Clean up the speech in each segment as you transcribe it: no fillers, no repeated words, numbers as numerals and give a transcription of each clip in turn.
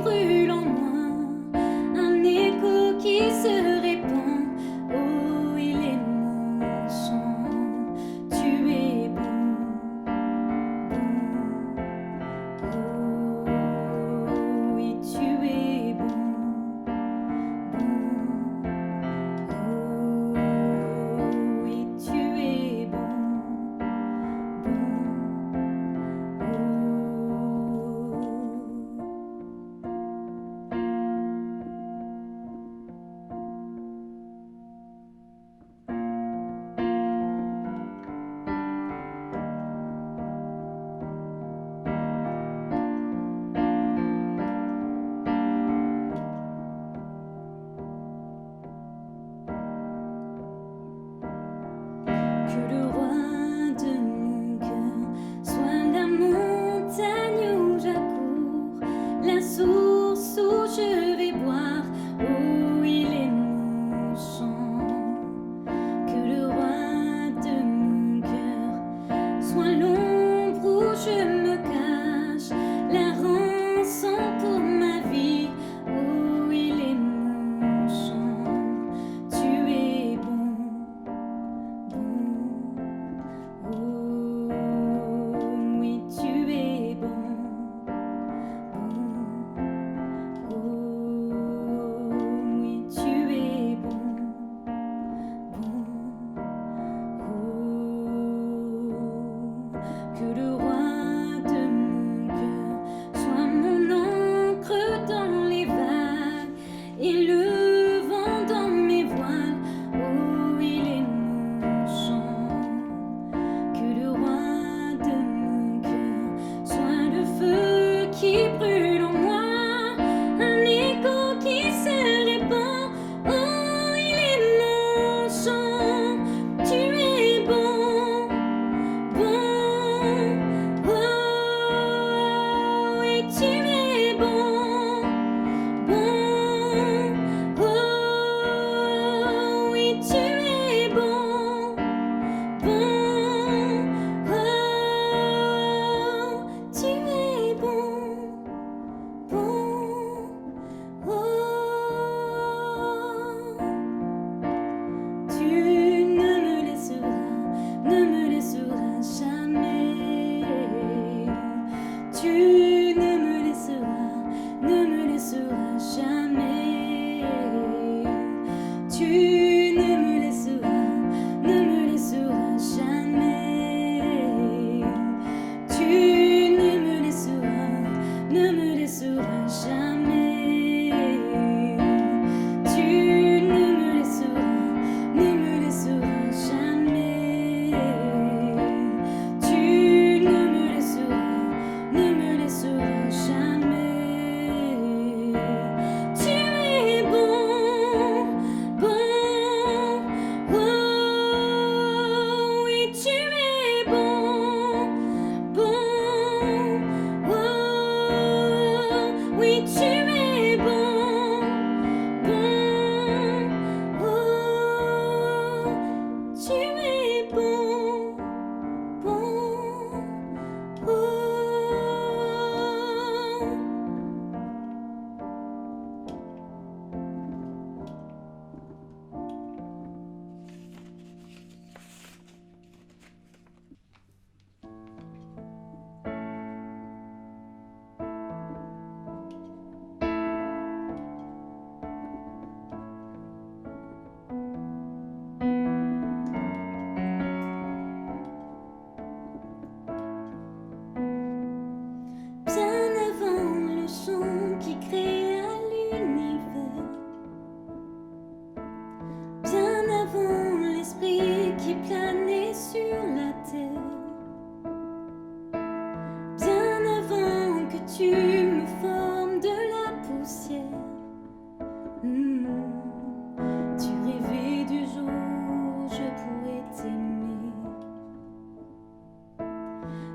brûle en moi, un écho qui se répand. Oh, il est mon chant, tu es bon, bon. Oh, oui, tu es bon, bon. Oh, oui, tu es bon, bon. Que le roi de mon cœur soit la montagne où j'accours, la source où je vais boire. Oh, il est mon chant. Que le roi de mon cœur soit l'ombre où je me cache, la rançon pour ma vie. Oh, il est mon chant, tu es bon. Oh, oui, tu es bon, bon. Oh, oui, tu es bon, bon. Oh, que le roi de mon cœur soit mon encre dans les vagues et le vent dans mes voiles. Oh, il est mon chant. Que le roi de mon cœur soit le feu qui brûle en moi, un écho qui se répand. Oh, il est mon chant, tu es bon, bon. Oh, et tu es bon, bon. Oh, oui, tu es bon, bon. Oh, tu es bon, bon. Oh, tu ne me laisseras jamais. Tu ne me laisseras jamais. Tu ne me laisseras jamais. Tu ne me laisseras jamais. Tu ne me laisseras jamais. Tu ne me laisseras jamais. Tu es bon, bon. Oh, oui, tu es bon, bon. Oh, oui, tu es bon, bon. Oh, tu es bon, bon. Oh. Bien avant le son qui créa l'univers, bien avant l'esprit qui planait sur la terre, bien avant que tu me formes de la poussière. Tu rêvais du jour où je pourrais t'aimer.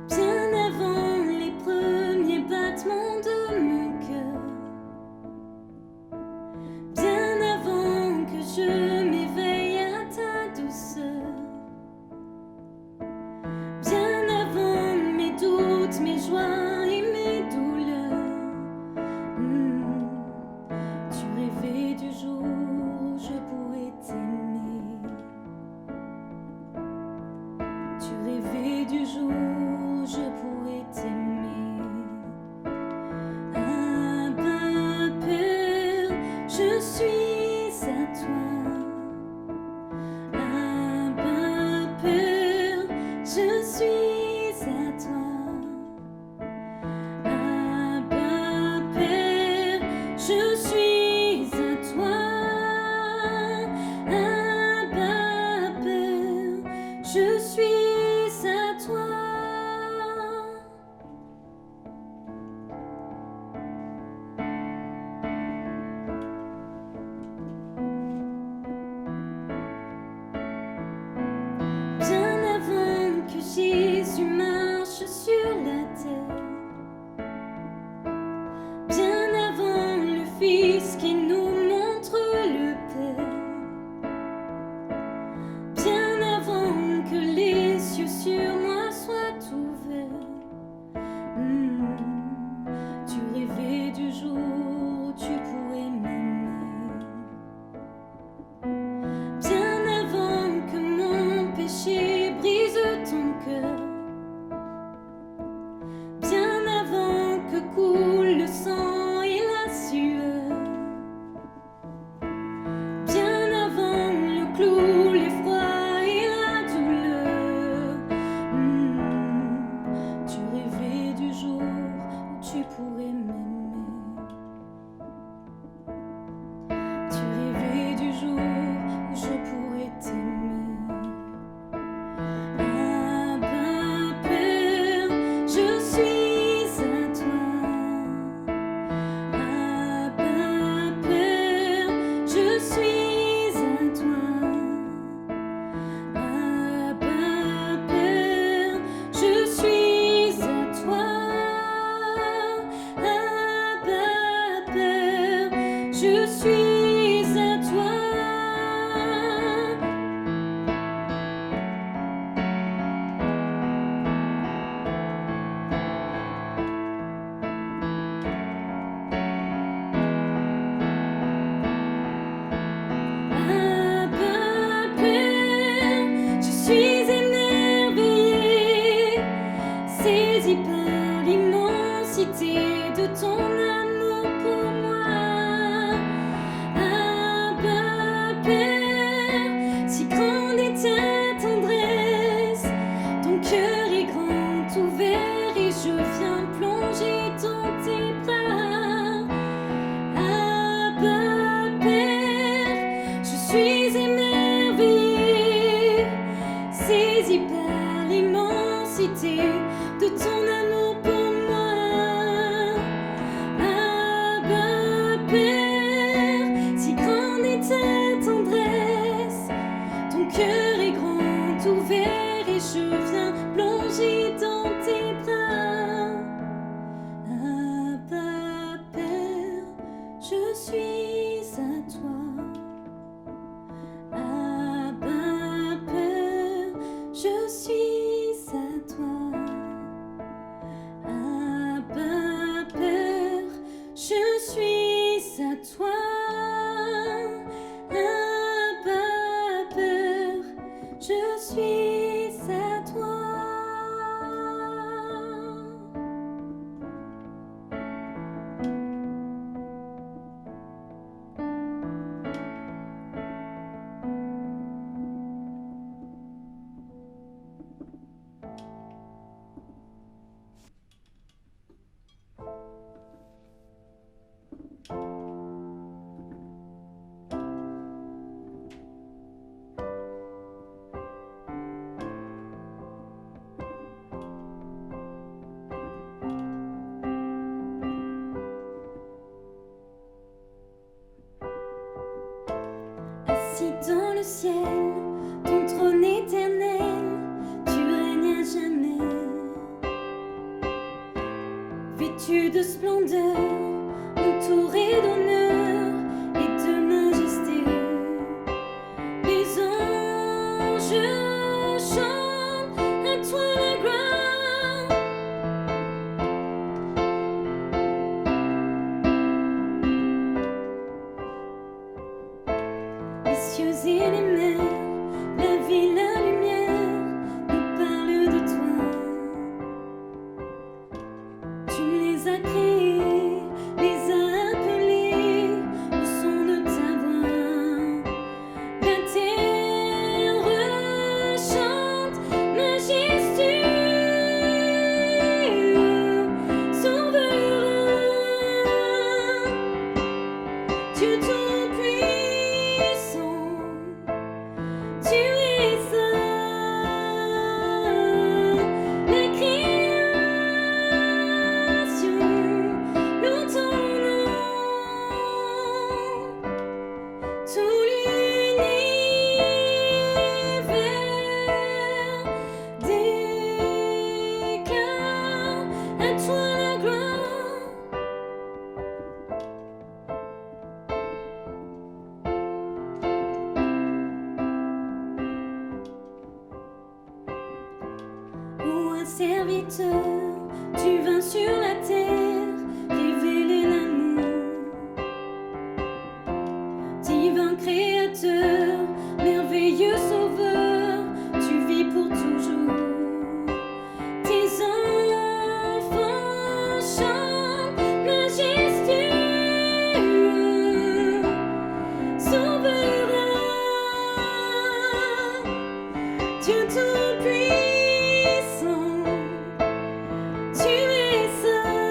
Bien avant les premiers battements de mon cœur, bien avant que je m'éveille à ta douceur, bien avant mes doutes, mes joies et mes douleurs. saisi par l'immensité de ton amour pour moi. Abba, Père, si grande est ta tendresse, ton cœur est grand ouvert et je viens plonger dans tes bras. Abba, Père, je suis émerveillée, saisi par l'immensité de ton amour pour moi. Abba, Père, si grande est ta tendresse, ton cœur est grand ouvert et je viens plonger dans tes bras. Abba, Père, je suis à toi. Abba, Père, je suis à toi. Abba, Père, je suis à toi. Abba, Père, je suis à toi. Assis dans le ciel, ton trône éternel, tu règnes à jamais. Vêtu de splendeur, entouré d'honneur et de majesté, les anges chantent à toi la gloire. Les cieux et les mers, la vie, la lumière nous parlent de toi. Tu les as créés, les as appelés au son de ta voix. La terre chante majestueux, souverain, Dieu tout-puissant. Tu es saint, la création loue ton nom, tout l'univers déclare à toi la gloire. Ô un serviteur, tu vins sur la terre révéler l'amour. Divin créateur, merveilleux sauveur, tu vis pour toujours. Tes enfants chantent majestueux, souverain, Dieu tout-puissant. Tu es saint,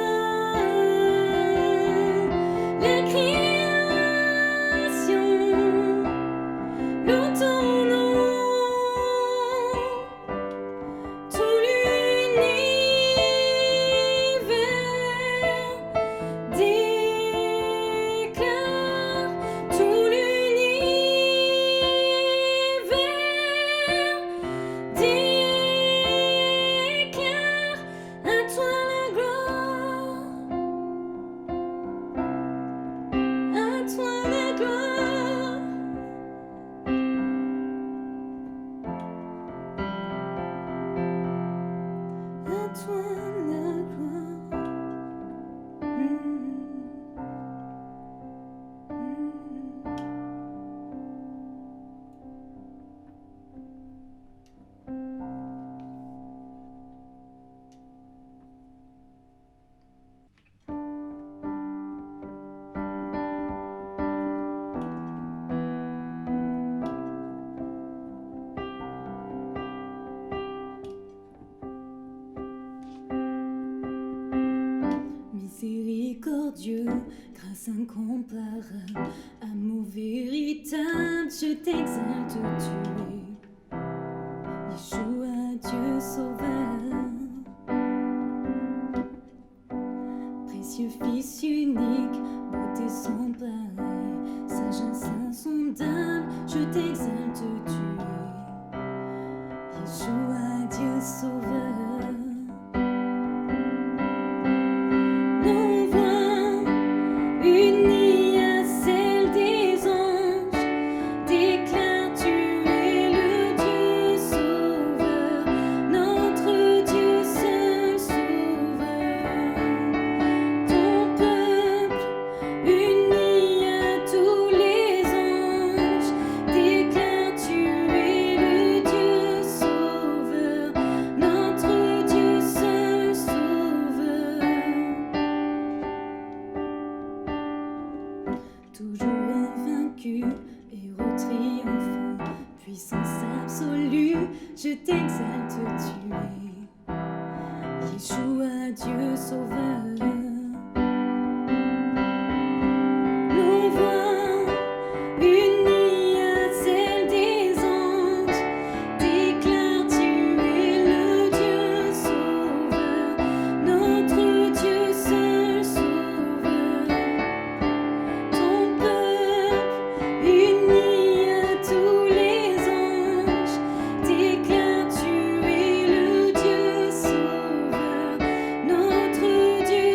miséricordieux, grâce incomparable, amour véritable, je t'exalte, tu es Yeshua, Dieu sauveur, précieux Fils unique, beauté sans pareil, sagesse insondable, je t'exalte, tu es Yeshua, Dieu sauveur. Nos voix unies à celles des anges déclarent tu es le Dieu sauveur, notre Dieu seul sauveur. Ton peuple uni à tous les anges déclare tu es le Dieu sauveur, notre Dieu seul sauveur. Toujours invaincu, héros triomphant, puissance absolue, je t'exalte, tu es Yeshua, Dieu sauveur. Nos voix unies à celles des anges déclarent tu es le Dieu sauveur, notre Dieu seul sauveur. Ton peuple uni à tous les anges déclare tu es le Dieu sauveur, notre Dieu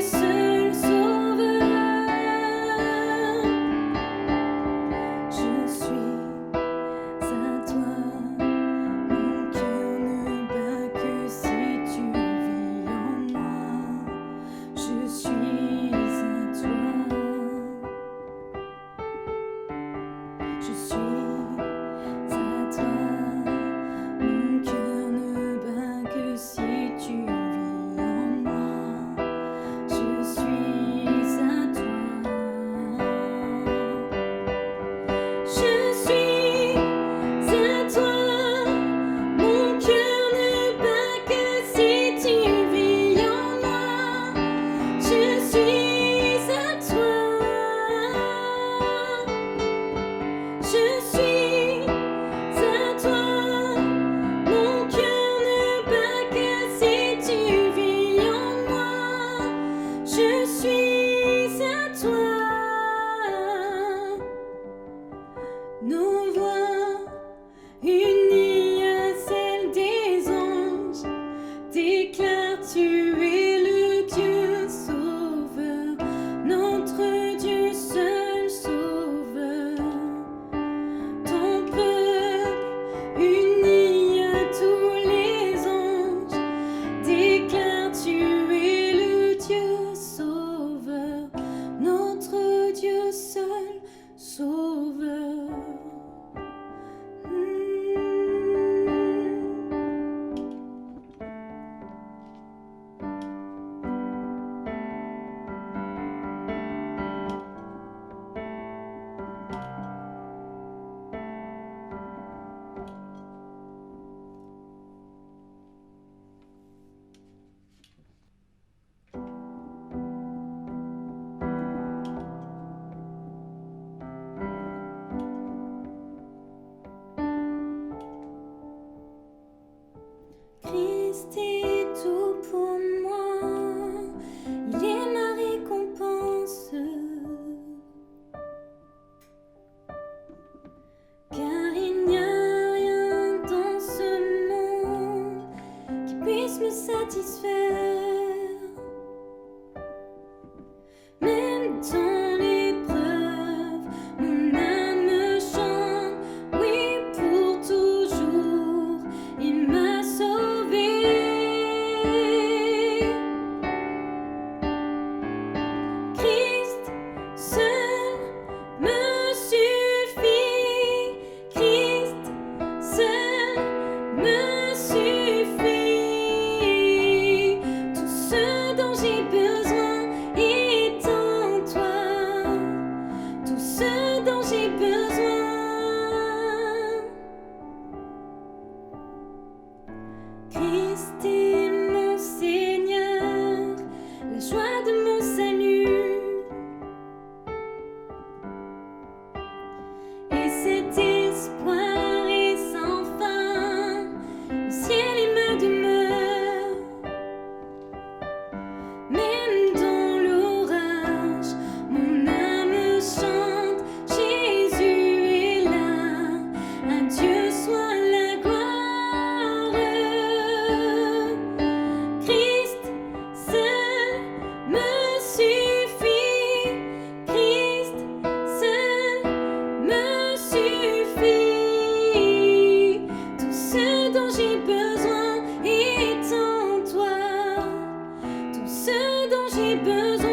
mes besoins.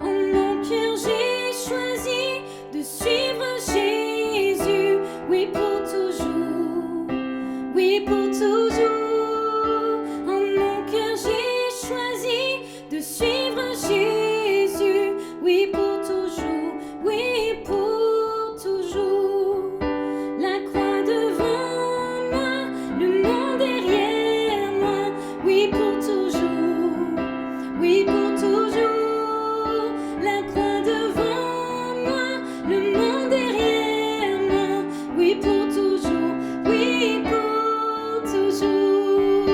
En mon cœur, j'ai choisi de suivre Jésus, oui pour toujours, oui pour toujours. En mon cœur, j'ai choisi de suivre Jésus, oui pour toujours, oui pour toujours. La croix devant moi, le monde derrière moi, oui pour toujours, oui pour toujours. La croix devant moi, le monde derrière moi, oui pour toujours, oui pour toujours,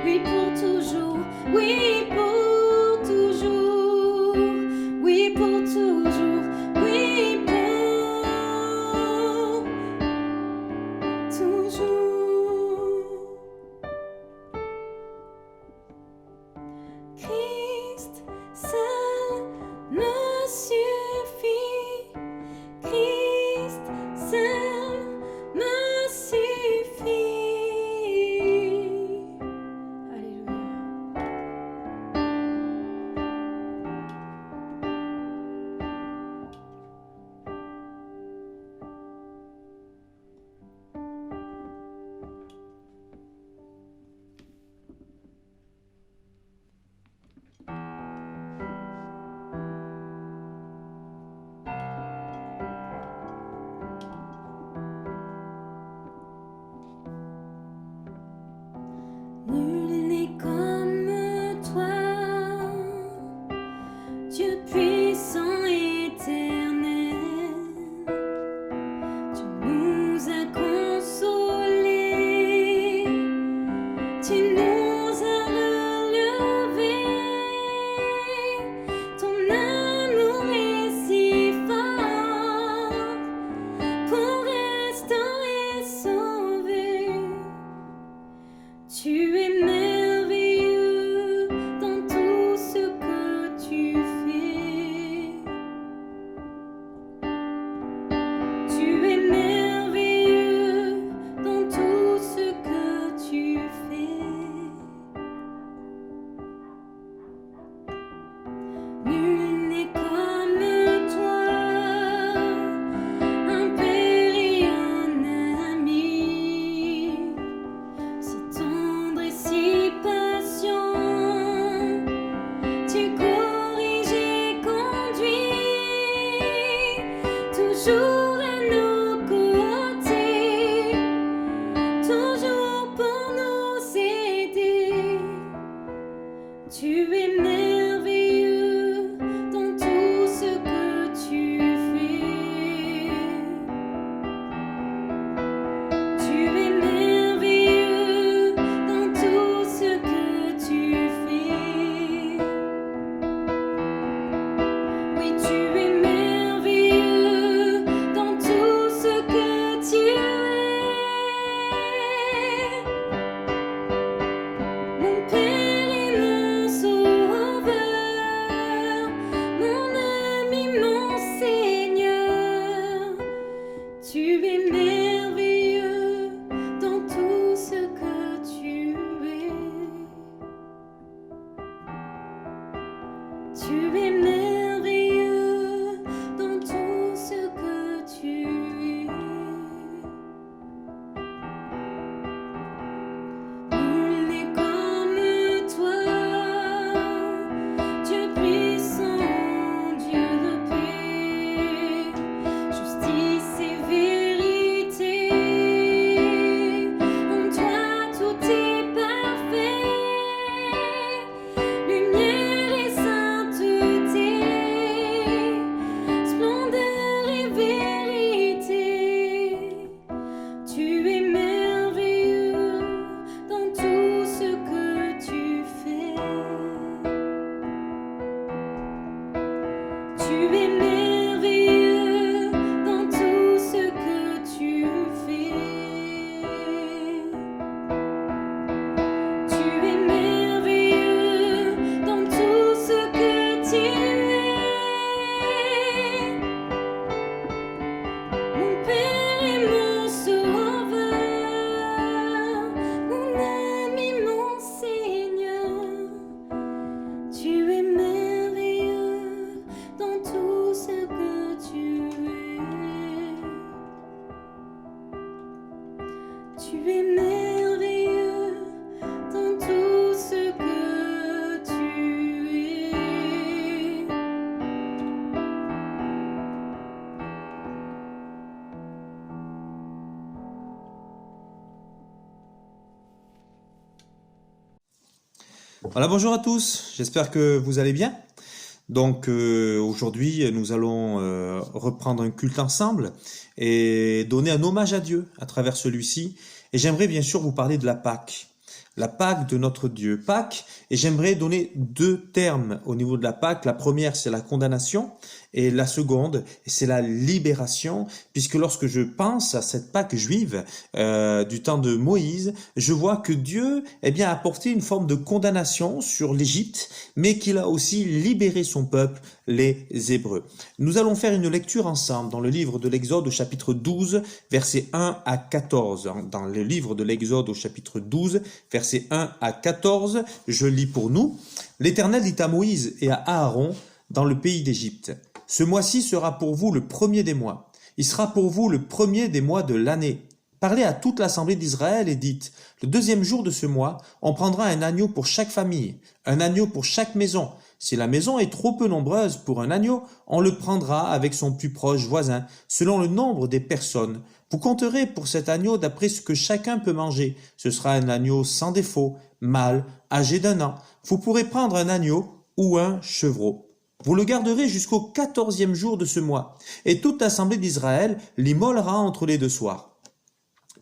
oui pour toujours, oui pour toujours, oui pour toujours, oui pour toujours. Christ seul me suffit, Christ seul me suffit. Alléluia. Nul n'est comme toi, Dieu puissant éternel. Tu nous as consolés, tu nous as relevés. Ton amour est si fort pour restaurer, sauver. Tu es merveilleux dans tout ce que tu fais. Tu es merveilleux dans tout ce que tu fais. Nul n'est comme toi, un père et un ami, si tendre et si Voilà, bonjour à tous, j'espère que vous allez bien. Donc aujourd'hui, nous allons reprendre un culte ensemble et donner un hommage à Dieu à travers celui-ci. Et j'aimerais bien sûr vous parler de la Pâque de notre Dieu. Pâque, et j'aimerais donner deux termes au niveau de la Pâque. La première, c'est la condamnation, et la seconde, c'est la libération, puisque lorsque je pense à cette Pâque juive du temps de Moïse, je vois que Dieu a apporté une forme de condamnation sur l'Égypte, mais qu'il a aussi libéré son peuple, les Hébreux. Nous allons faire une lecture ensemble dans le livre de l'Exode au chapitre 12, versets 1 à 14. Dans le livre de l'Exode au chapitre 12, versets 1 à 14, je lis pour nous. L'Éternel dit à Moïse et à Aaron dans le pays d'Égypte: ce mois-ci sera pour vous le premier des mois. Il sera pour vous le premier des mois de l'année. Parlez à toute l'assemblée d'Israël et dites: le deuxième jour de ce mois, on prendra un agneau pour chaque famille, un agneau pour chaque maison. Si la maison est trop peu nombreuse pour un agneau, on le prendra avec son plus proche voisin, selon le nombre des personnes. Vous compterez pour cet agneau d'après ce que chacun peut manger. Ce sera un agneau sans défaut, mâle, âgé d'1 an. Vous pourrez prendre un agneau ou un chevreau. Vous le garderez jusqu'au 14e jour de ce mois, et toute l'assemblée d'Israël l'immolera entre les deux soirs.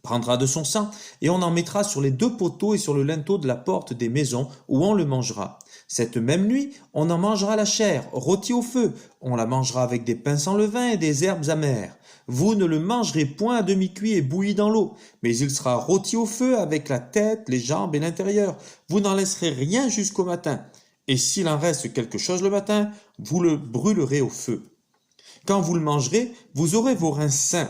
Prendra de son sang, et on en mettra sur les 2 poteaux et sur le linteau de la porte des maisons où on le mangera. Cette même nuit, on en mangera la chair, rôtie au feu. On la mangera avec des pains sans levain et des herbes amères. Vous ne le mangerez point à demi-cuit et bouilli dans l'eau, mais il sera rôti au feu avec la tête, les jambes et l'intérieur. Vous n'en laisserez rien jusqu'au matin. Et s'il en reste quelque chose le matin, vous le brûlerez au feu. Quand vous le mangerez, vous aurez vos reins sains,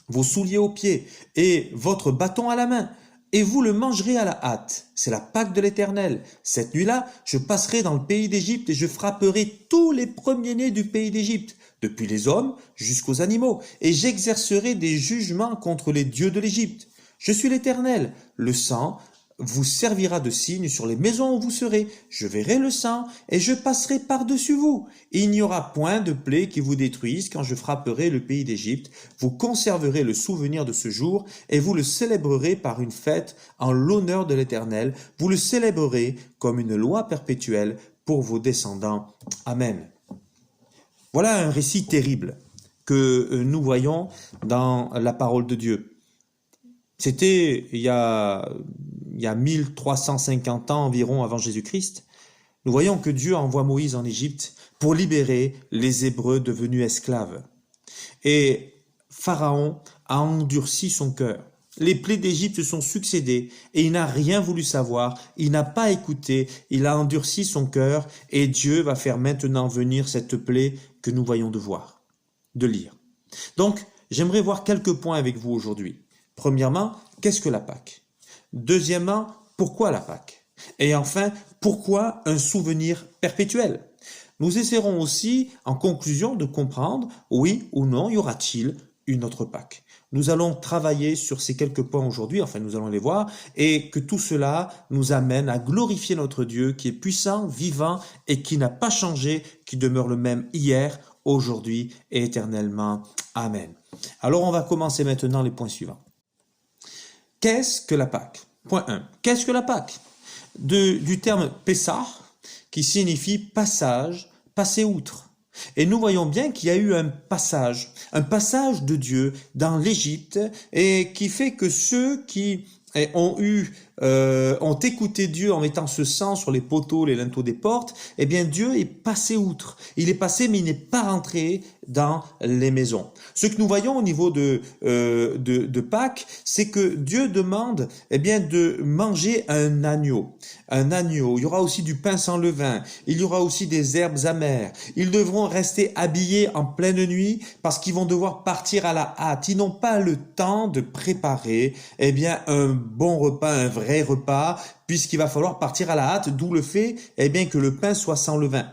vos souliers aux pieds et votre bâton à la main, et vous le mangerez à la hâte. C'est la Pâque de l'Éternel. Cette nuit-là, je passerai dans le pays d'Égypte et je frapperai tous les premiers-nés du pays d'Égypte, depuis les hommes jusqu'aux animaux, et j'exercerai des jugements contre les dieux de l'Égypte. Je suis l'Éternel. Le sang vous servira de signe sur les maisons où vous serez. Je verrai le sang et je passerai par-dessus vous. Il n'y aura point de plaie qui vous détruise quand je frapperai le pays d'Égypte. Vous conserverez le souvenir de ce jour et vous le célébrerez par une fête en l'honneur de l'Éternel. Vous le célébrerez comme une loi perpétuelle pour vos descendants. Amen. Voilà un récit terrible que nous voyons dans la parole de Dieu. C'était il y a 1350 ans environ avant Jésus-Christ. Nous voyons que Dieu envoie Moïse en Égypte pour libérer les Hébreux devenus esclaves. Et Pharaon a endurci son cœur. Les plaies d'Égypte se sont succédées et il n'a rien voulu savoir, il n'a pas écouté, il a endurci son cœur et Dieu va faire maintenant venir cette plaie que nous voyons de lire. Donc, j'aimerais voir quelques points avec vous aujourd'hui. Premièrement, qu'est-ce que la Pâque? Deuxièmement, pourquoi la Pâque? Et enfin, pourquoi un souvenir perpétuel? Nous essaierons aussi, en conclusion, de comprendre, oui ou non, y aura-t-il une autre Pâque? Nous allons travailler sur ces quelques points aujourd'hui, enfin nous allons les voir, et que tout cela nous amène à glorifier notre Dieu qui est puissant, vivant et qui n'a pas changé, qui demeure le même hier, aujourd'hui et éternellement. Amen. Alors on va commencer maintenant les points suivants. Qu'est-ce que la Pâque? Point 1. Qu'est-ce que la Pâque? Du terme Pessah, qui signifie passage, passer outre. Et nous voyons bien qu'il y a eu un passage de Dieu dans l'Égypte, et qui fait que ceux qui ont écouté Dieu en mettant ce sang sur les poteaux, les linteaux des portes, eh bien Dieu est passé outre. Il est passé, mais il n'est pas rentré dans les maisons. Ce que nous voyons au niveau de Pâques, c'est que Dieu demande, eh bien, de manger un agneau. Un agneau. Il y aura aussi du pain sans levain. Il y aura aussi des herbes amères. Ils devront rester habillés en pleine nuit parce qu'ils vont devoir partir à la hâte. Ils n'ont pas le temps de préparer, eh bien, un bon repas, un vrai repas, puisqu'il va falloir partir à la hâte, d'où le fait, eh bien, que le pain soit sans levain.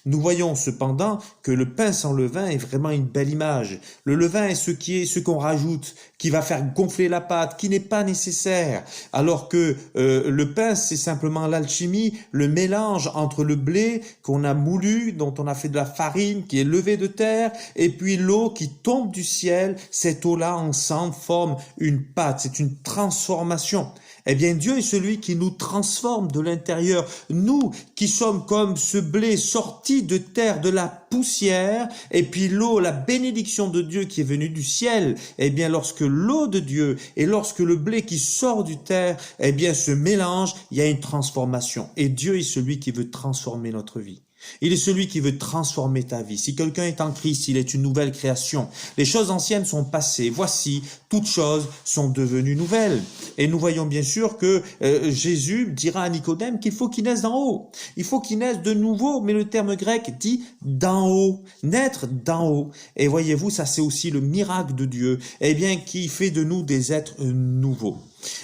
Nous voyons cependant que le pain sans levain est vraiment une belle image. Le levain est ce qu'on rajoute, qui va faire gonfler la pâte, qui n'est pas nécessaire. Alors que le pain, c'est simplement l'alchimie, le mélange entre le blé qu'on a moulu, dont on a fait de la farine, qui est levée de terre, et puis l'eau qui tombe du ciel. Cette eau-là, ensemble, forme une pâte. C'est une transformation. Eh bien, Dieu est celui qui nous transforme de l'intérieur. Nous qui sommes comme ce blé sorti de terre, de la poussière, et puis l'eau, la bénédiction de Dieu qui est venue du ciel. Eh bien, lorsque l'eau de Dieu et lorsque le blé qui sort du terre, eh bien, se mélange, il y a une transformation. Et Dieu est celui qui veut transformer notre vie. Il est celui qui veut transformer ta vie. Si quelqu'un est en Christ, il est une nouvelle création. Les choses anciennes sont passées. Voici, toutes choses sont devenues nouvelles. Et nous voyons bien sûr que Jésus dira à Nicodème qu'il faut qu'il naisse d'en haut. Il faut qu'il naisse de nouveau, mais le terme grec dit d'en haut, naître d'en haut. Et voyez-vous, ça c'est aussi le miracle de Dieu, eh bien, qui fait de nous des êtres nouveaux.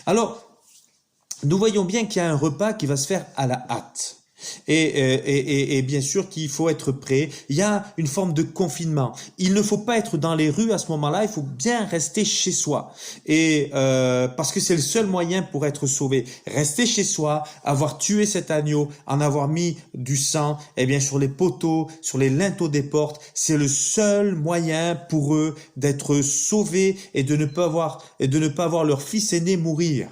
Alors, nous voyons bien qu'il y a un repas qui va se faire à la hâte. Et bien sûr qu'il faut être prêt. Il y a une forme de confinement. Il ne faut pas être dans les rues à ce moment-là. Il faut bien rester chez soi. Parce que c'est le seul moyen pour être sauvé. Rester chez soi, avoir tué cet agneau, en avoir mis du sang, eh bien sur les poteaux, sur les linteaux des portes, c'est le seul moyen pour eux d'être sauvés et de ne pas avoir leur fils aîné mourir.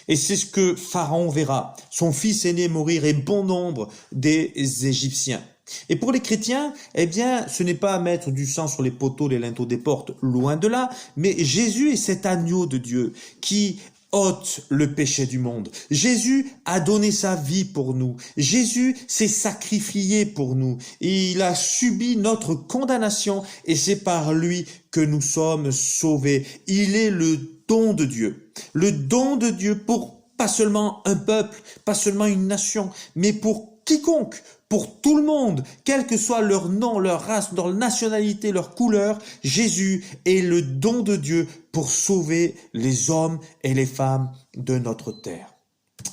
Et c'est ce que Pharaon verra, son fils aîné mourir et bon nombre des Égyptiens. Et pour les chrétiens, eh bien, ce n'est pas à mettre du sang sur les poteaux, les linteaux des portes, loin de là, mais Jésus est cet agneau de Dieu qui ôte le péché du monde. Jésus a donné sa vie pour nous. Jésus s'est sacrifié pour nous. Il a subi notre condamnation et c'est par lui que nous sommes sauvés. Il est le don de Dieu. Le don de Dieu pour pas seulement un peuple, pas seulement une nation, mais pour quiconque, pour tout le monde, quel que soit leur nom, leur race, leur nationalité, leur couleur, Jésus est le don de Dieu pour sauver les hommes et les femmes de notre terre.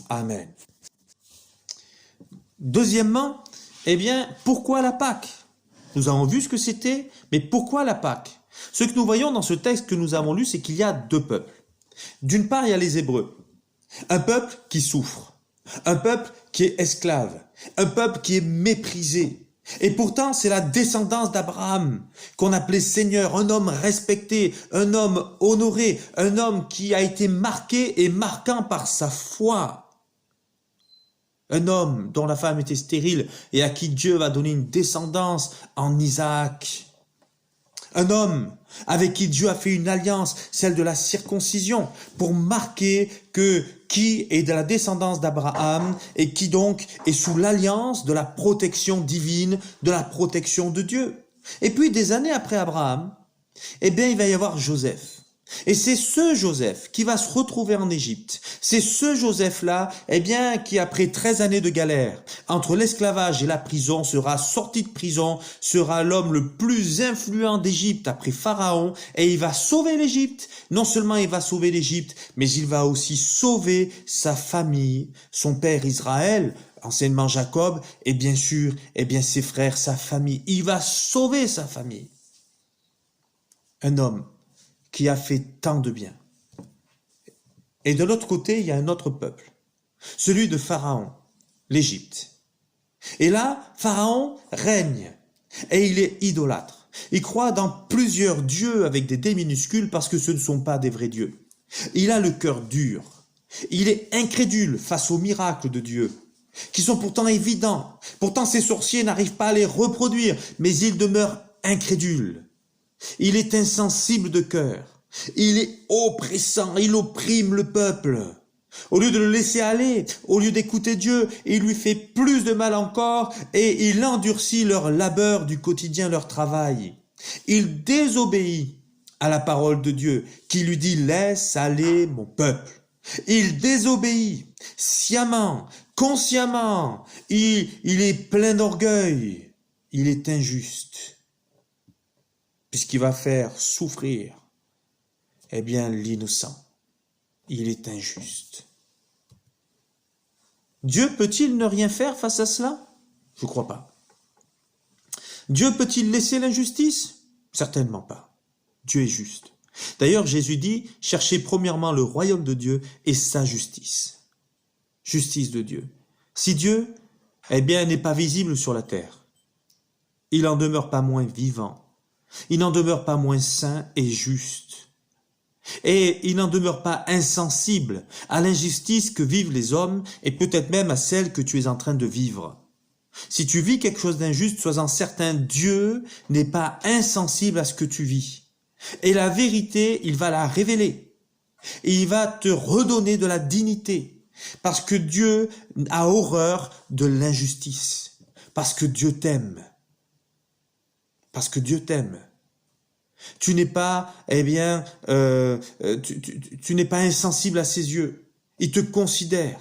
Amen. Deuxièmement, eh bien, pourquoi la Pâque? Nous avons vu ce que c'était, mais pourquoi la Pâque? Ce que nous voyons dans ce texte que nous avons lu, c'est qu'il y a deux peuples. D'une part, il y a les Hébreux, un peuple qui souffre, un peuple qui est esclave, un peuple qui est méprisé. Et pourtant, c'est la descendance d'Abraham qu'on appelait Seigneur, un homme respecté, un homme honoré, un homme qui a été marqué et marquant par sa foi. Un homme dont la femme était stérile et à qui Dieu va donner une descendance en Isaac. Un homme avec qui Dieu a fait une alliance, celle de la circoncision, pour marquer qui est de la descendance d'Abraham et qui donc est sous l'alliance de la protection divine, de la protection de Dieu. Et puis des années après Abraham, eh bien il va y avoir Joseph. Et c'est ce Joseph qui va se retrouver en Égypte. C'est ce Joseph-là, eh bien, qui après 13 années de galère, entre l'esclavage et la prison, sera sorti de prison, sera l'homme le plus influent d'Égypte après Pharaon, et il va sauver l'Égypte. Non seulement il va sauver l'Égypte, mais il va aussi sauver sa famille, son père Israël, anciennement Jacob, et bien sûr, eh bien, ses frères, sa famille. Il va sauver sa famille. Un homme qui a fait tant de bien. Et de l'autre côté, il y a un autre peuple, celui de Pharaon, l'Égypte. Et là, Pharaon règne, et il est idolâtre. Il croit dans plusieurs dieux avec des D minuscules parce que ce ne sont pas des vrais dieux. Il a le cœur dur. Il est incrédule face aux miracles de Dieu, qui sont pourtant évidents. Pourtant, ces sorciers n'arrivent pas à les reproduire, mais il demeure incrédule. Il est insensible de cœur. Il est oppressant. Il opprime le peuple. Au lieu de le laisser aller, au lieu d'écouter Dieu, il lui fait plus de mal encore et il endurcit leur labeur du quotidien, leur travail. Il désobéit à la parole de Dieu qui lui dit « Laisse aller mon peuple ». Il désobéit sciemment, consciemment. Il est plein d'orgueil. Il est injuste. Puisqu'il va faire souffrir, eh bien, l'innocent. Il est injuste. Dieu peut-il ne rien faire face à cela? Je ne crois pas. Dieu peut-il laisser l'injustice? Certainement pas. Dieu est juste. D'ailleurs, Jésus dit, cherchez premièrement le royaume de Dieu et sa justice. Justice de Dieu. Si Dieu, eh bien, n'est pas visible sur la terre, il n'en demeure pas moins vivant. Il n'en demeure pas moins saint et juste. Et il n'en demeure pas insensible à l'injustice que vivent les hommes et peut-être même à celle que tu es en train de vivre. Si tu vis quelque chose d'injuste, sois-en certain, Dieu n'est pas insensible à ce que tu vis. Et la vérité, il va la révéler. Et il va te redonner de la dignité. Parce que Dieu a horreur de l'injustice. Parce que Dieu t'aime. Parce que Dieu t'aime. Tu n'es pas, tu n'es pas insensible à ses yeux. Il te considère.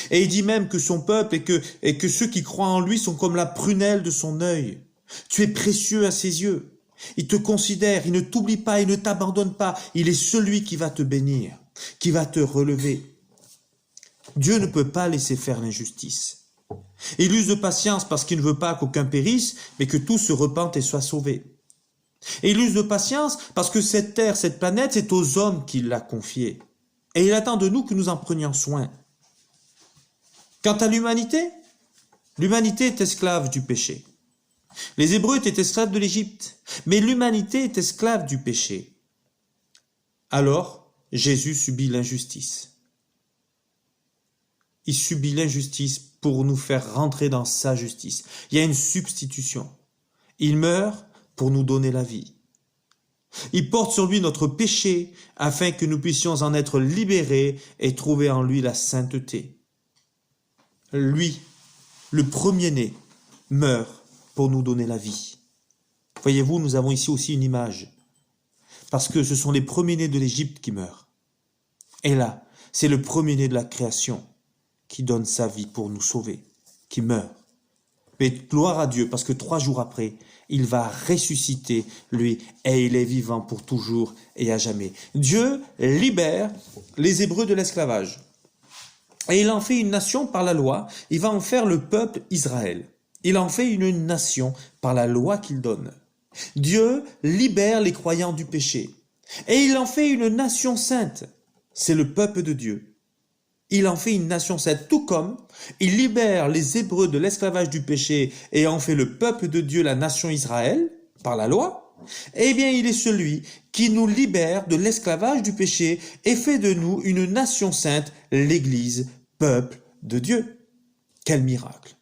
Et il dit même que son peuple et que ceux qui croient en lui sont comme la prunelle de son œil. Tu es précieux à ses yeux. Il te considère, il ne t'oublie pas, il ne t'abandonne pas. Il est celui qui va te bénir, qui va te relever. Dieu ne peut pas laisser faire l'injustice. Il use de patience parce qu'il ne veut pas qu'aucun périsse, mais que tous se repentent et soient sauvés. Et il use de patience parce que cette terre, cette planète, c'est aux hommes qu'il l'a confiée. Et il attend de nous que nous en prenions soin. Quant à l'humanité est esclave du péché. Les Hébreux étaient esclaves de l'Égypte, mais l'humanité est esclave du péché. Alors, Jésus subit l'injustice. Il subit l'injustice pour nous faire rentrer dans sa justice. Il y a une substitution. Il meurt pour nous donner la vie. Il porte sur lui notre péché afin que nous puissions en être libérés et trouver en lui la sainteté. Lui, le premier-né, meurt pour nous donner la vie. Voyez-vous, nous avons ici aussi une image. Parce que ce sont les premiers-nés de l'Égypte qui meurent. Et là, c'est le premier-né de la création qui donne sa vie pour nous sauver, qui meurt. Mais gloire à Dieu, parce que 3 jours après, il va ressusciter, lui, et il est vivant pour toujours et à jamais. Dieu libère les Hébreux de l'esclavage. Et il en fait une nation par la loi, il va en faire le peuple Israël. Il en fait une nation par la loi qu'il donne. Dieu libère les croyants du péché. Et il en fait une nation sainte. C'est le peuple de Dieu. Il en fait une nation sainte, tout comme il libère les Hébreux de l'esclavage du péché et en fait le peuple de Dieu, la nation Israël, par la loi. Eh bien, il est celui qui nous libère de l'esclavage du péché et fait de nous une nation sainte, l'Église, peuple de Dieu. Quel miracle,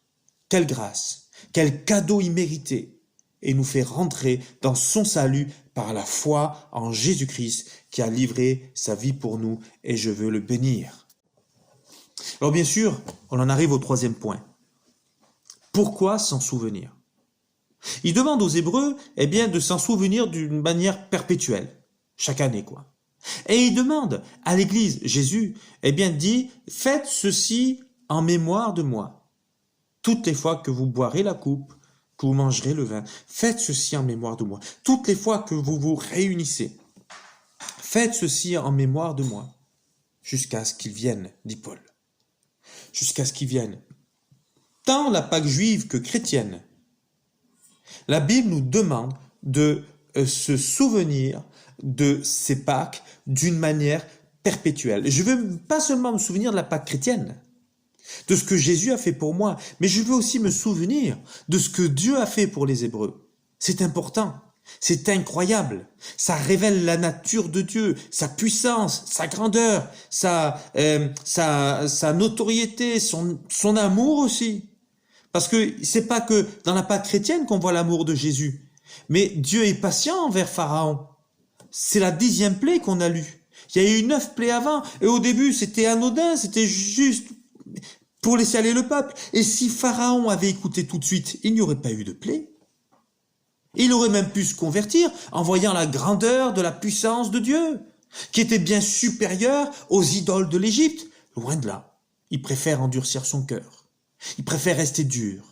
quelle grâce, quel cadeau immérité, et nous fait rentrer dans son salut par la foi en Jésus-Christ qui a livré sa vie pour nous, et je veux le bénir. Alors bien sûr, on en arrive au 3e point. Pourquoi s'en souvenir? Il demande aux Hébreux, de s'en souvenir d'une manière perpétuelle, chaque année, quoi. Et il demande à l'Église, Jésus, dit, faites ceci en mémoire de moi. Toutes les fois que vous boirez la coupe, que vous mangerez le vin, faites ceci en mémoire de moi. Toutes les fois que vous vous réunissez, faites ceci en mémoire de moi, jusqu'à ce qu'il vienne, dit Paul. Jusqu'à ce qu'il vienne. Tant la Pâque juive que chrétienne, la Bible nous demande de se souvenir de ces Pâques d'une manière perpétuelle. Je ne veux pas seulement me souvenir de la Pâque chrétienne, de ce que Jésus a fait pour moi, mais je veux aussi me souvenir de ce que Dieu a fait pour les Hébreux. C'est important, c'est incroyable. Ça révèle la nature de Dieu, sa puissance, sa grandeur, sa notoriété, son amour aussi. Parce que c'est pas que dans la Pâque chrétienne qu'on voit l'amour de Jésus, mais Dieu est patient envers Pharaon. C'est la 10e plaie qu'on a lue. Il y a eu 9 plaies avant, et au début c'était anodin, c'était juste pour laisser aller le peuple. Et si Pharaon avait écouté tout de suite, il n'y aurait pas eu de plaie. Il aurait même pu se convertir en voyant la grandeur de la puissance de Dieu, qui était bien supérieure aux idoles de l'Égypte. Loin de là, il préfère endurcir son cœur. Il préfère rester dur.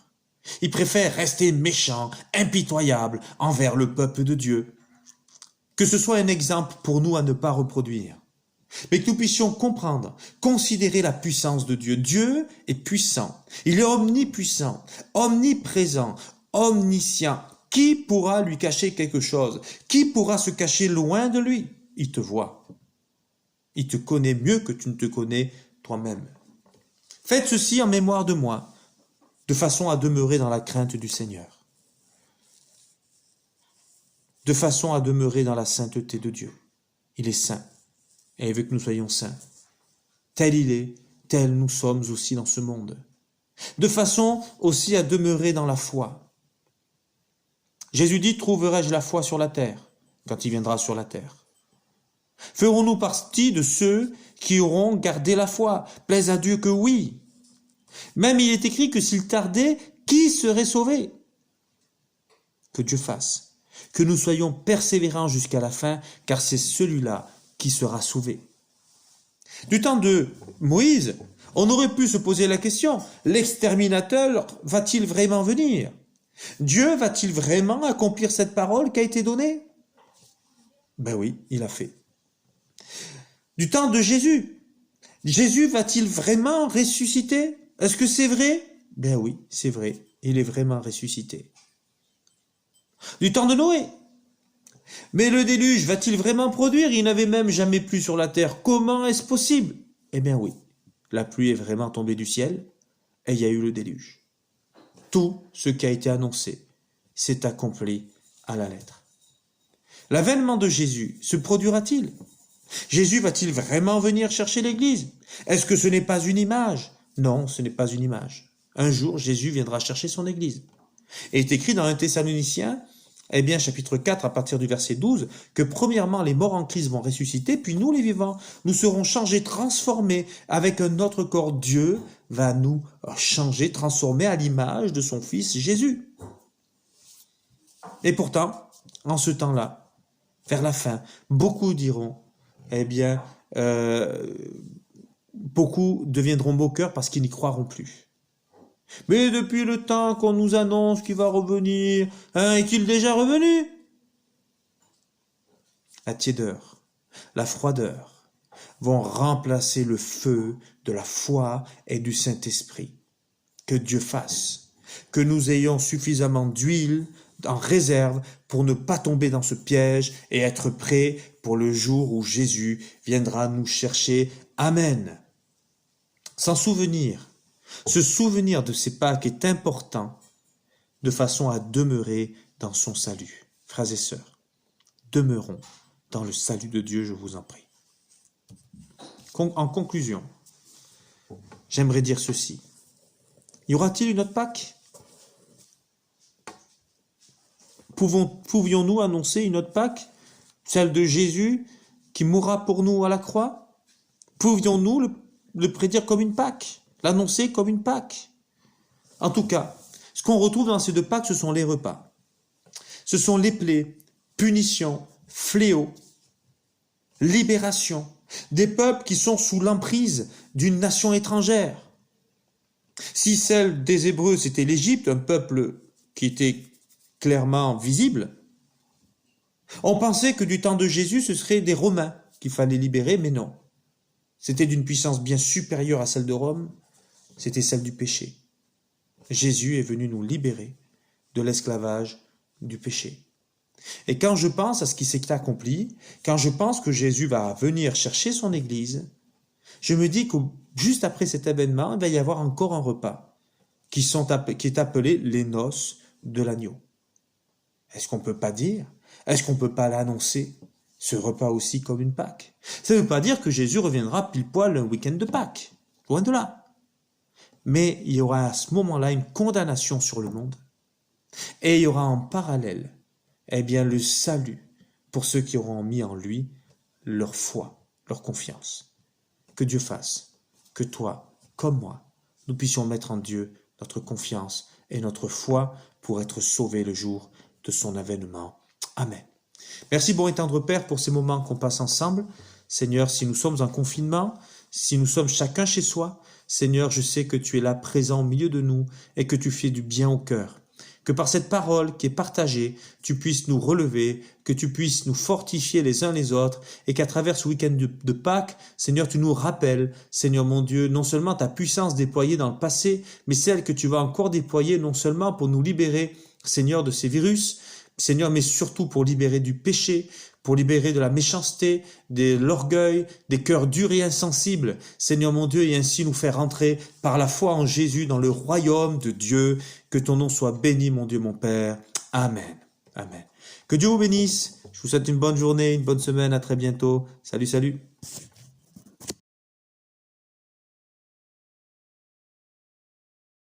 Il préfère rester méchant, impitoyable envers le peuple de Dieu. Que ce soit un exemple pour nous à ne pas reproduire. Mais que nous puissions comprendre, considérer la puissance de Dieu. Dieu est puissant. Il est omnipuissant, omniprésent, omniscient. Qui pourra lui cacher quelque chose? Qui pourra se cacher loin de lui? Il te voit. Il te connaît mieux que tu ne te connais toi-même. Faites ceci en mémoire de moi, de façon à demeurer dans la crainte du Seigneur, de façon à demeurer dans la sainteté de Dieu. Il est saint et il veut que nous soyons saints. Tel il est, tel nous sommes aussi dans ce monde. De façon aussi à demeurer dans la foi. Jésus dit, trouverai-je la foi sur la terre, quand il viendra sur la terre. Ferons-nous partie de ceux qui auront gardé la foi? Plaise à Dieu que oui. Même il est écrit que s'il tardait, qui serait sauvé? Que Dieu fasse, que nous soyons persévérants jusqu'à la fin, car c'est celui-là qui sera sauvé. Du temps de Moïse, on aurait pu se poser la question, l'exterminateur va-t-il vraiment venir? Dieu va-t-il vraiment accomplir cette parole qui a été donnée? Ben oui, il a fait. Du temps de Jésus, Jésus va-t-il vraiment ressusciter? Est-ce que c'est vrai? Ben oui, c'est vrai, il est vraiment ressuscité. Du temps de Noé, mais le déluge va-t-il vraiment produire? Il n'avait même jamais plu sur la terre. Comment est-ce possible? Eh bien oui, la pluie est vraiment tombée du ciel et il y a eu le déluge. Tout ce qui a été annoncé s'est accompli à la lettre. L'avènement de Jésus se produira-t-il? Jésus va-t-il vraiment venir chercher l'Église? Est-ce que ce n'est pas une image? Non, ce n'est pas une image. Un jour, Jésus viendra chercher son Église. Et il est écrit dans 1 Thessaloniciens, chapitre 4, à partir du verset 12, que premièrement, les morts en Christ vont ressusciter, puis nous, les vivants, nous serons changés, transformés avec un autre corps. Dieu va nous changer, transformer à l'image de son Fils Jésus. Et pourtant, en ce temps-là, vers la fin, beaucoup diront, beaucoup deviendront moqueurs parce qu'ils n'y croiront plus. Mais depuis le temps qu'on nous annonce qu'il va revenir, est-il déjà revenu? La tiédeur, la froideur vont remplacer le feu de la foi et du Saint-Esprit. Que Dieu fasse, que nous ayons suffisamment d'huile en réserve pour ne pas tomber dans ce piège et être prêts pour le jour où Jésus viendra nous chercher. Amen. Se souvenir de ces Pâques est important de façon à demeurer dans son salut. Frères et sœurs, demeurons dans le salut de Dieu, je vous en prie. En conclusion, j'aimerais dire ceci. Y aura-t-il une autre Pâque? Pouvions-nous annoncer une autre Pâque, celle de Jésus qui mourra pour nous à la croix? Pouvions-nous le prédire comme une Pâque, l'annoncer comme une Pâque? En tout cas, ce qu'on retrouve dans ces deux Pâques, ce sont les repas. Ce sont les plaies, punitions, fléaux, libération, des peuples qui sont sous l'emprise d'une nation étrangère. Si celle des Hébreux, c'était l'Égypte, un peuple qui était clairement visible, on pensait que du temps de Jésus, ce serait des Romains qu'il fallait libérer, mais non. C'était d'une puissance bien supérieure à celle de Rome, c'était celle du péché. Jésus est venu nous libérer de l'esclavage du péché. Et quand je pense à ce qui s'est accompli, quand je pense que Jésus va venir chercher son Église, je me dis que juste après cet événement, il va y avoir encore un repas qui est appelé les noces de l'agneau. Est-ce qu'on ne peut pas dire, est-ce qu'on ne peut pas l'annoncer, ce repas aussi comme une Pâque? Ça ne veut pas dire que Jésus reviendra pile poil un week-end de Pâques, loin de là. Mais il y aura à ce moment-là une condamnation sur le monde, et il y aura en parallèle le salut pour ceux qui auront mis en lui leur foi, leur confiance. Que Dieu fasse que toi, comme moi, nous puissions mettre en Dieu notre confiance et notre foi pour être sauvés le jour de son avènement. Amen. Merci, bon et tendre Père, pour ces moments qu'on passe ensemble. Seigneur, si nous sommes en confinement, si nous sommes chacun chez soi, Seigneur, je sais que tu es là présent au milieu de nous et que tu fais du bien au cœur. Que par cette parole qui est partagée, tu puisses nous relever, que tu puisses nous fortifier les uns les autres et qu'à travers ce week-end de Pâques, Seigneur, tu nous rappelles, Seigneur mon Dieu, non seulement ta puissance déployée dans le passé, mais celle que tu vas encore déployer non seulement pour nous libérer, Seigneur, de ces virus, Seigneur, mais surtout pour libérer du péché, pour libérer de la méchanceté, de l'orgueil, des cœurs durs et insensibles, Seigneur mon Dieu, et ainsi nous faire entrer par la foi en Jésus dans le royaume de Dieu. Que ton nom soit béni, mon Dieu, mon Père. Amen. Amen. Que Dieu vous bénisse. Je vous souhaite une bonne journée, une bonne semaine. À très bientôt. Salut, salut.